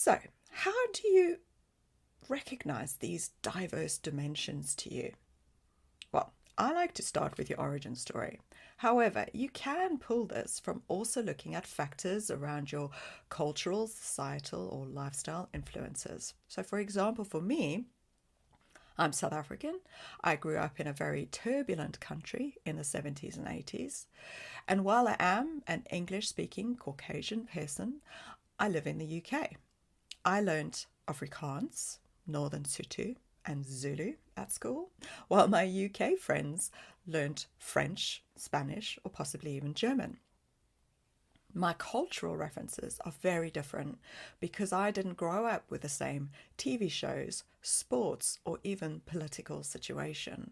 So, how do you recognize these diverse dimensions to you? Well, I like to start with your origin story. However, you can pull this from also looking at factors around your cultural, societal, or lifestyle influences. So, for example, for me, I'm South African. I grew up in a very turbulent country in the 70s and 80s. And while I am an English speaking Caucasian person, I live in the UK. I learned Afrikaans, Northern Sotho, and Zulu at school, while my UK friends learned French, Spanish, or possibly even German. My cultural references are very different because I didn't grow up with the same TV shows, sports, or even political situation.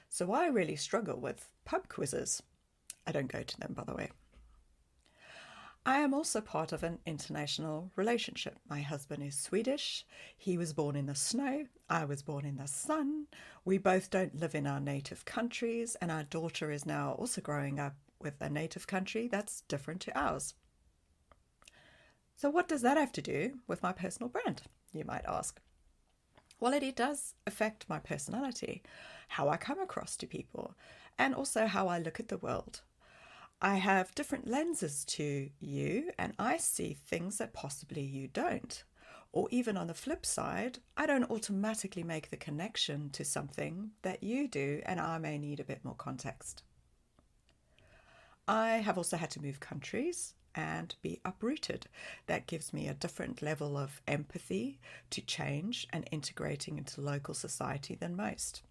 So I really struggle with pub quizzes. I don't go to them, by the way. I am also part of an international relationship. My husband is Swedish. He was born in the snow. I was born in the sun. We both don't live in our native countries, and our daughter is now also growing up with a native country that's different to ours. So what does that have to do with my personal brand, you might ask? Well, it does affect my personality, how I come across to people, and also how I look at the world. I have different lenses to you, and I see things that possibly you don't. Or even on the flip side, I don't automatically make the connection to something that you do, and I may need a bit more context. I have also had to move countries and be uprooted. That gives me a different level of empathy to change and integrating into local society than most.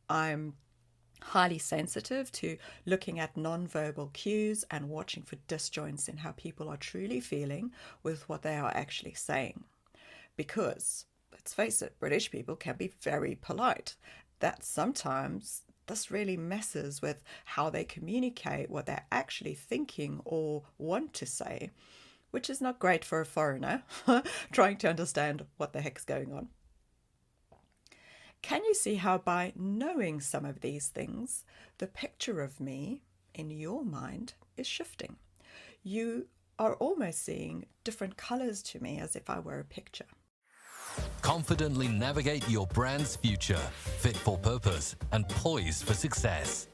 I'm highly sensitive to looking at non-verbal cues and watching for disjoints in how people are truly feeling with what they are actually saying. Because, let's face it, British people can be very polite. That sometimes this really messes with how they communicate what they're actually thinking or want to say, which is not great for a foreigner trying to understand what the heck's going on. Can you see how by knowing some of these things, the picture of me in your mind is shifting? You are almost seeing different colors to me as if I were a picture. Confidently navigate your brand's future, fit for purpose and poised for success.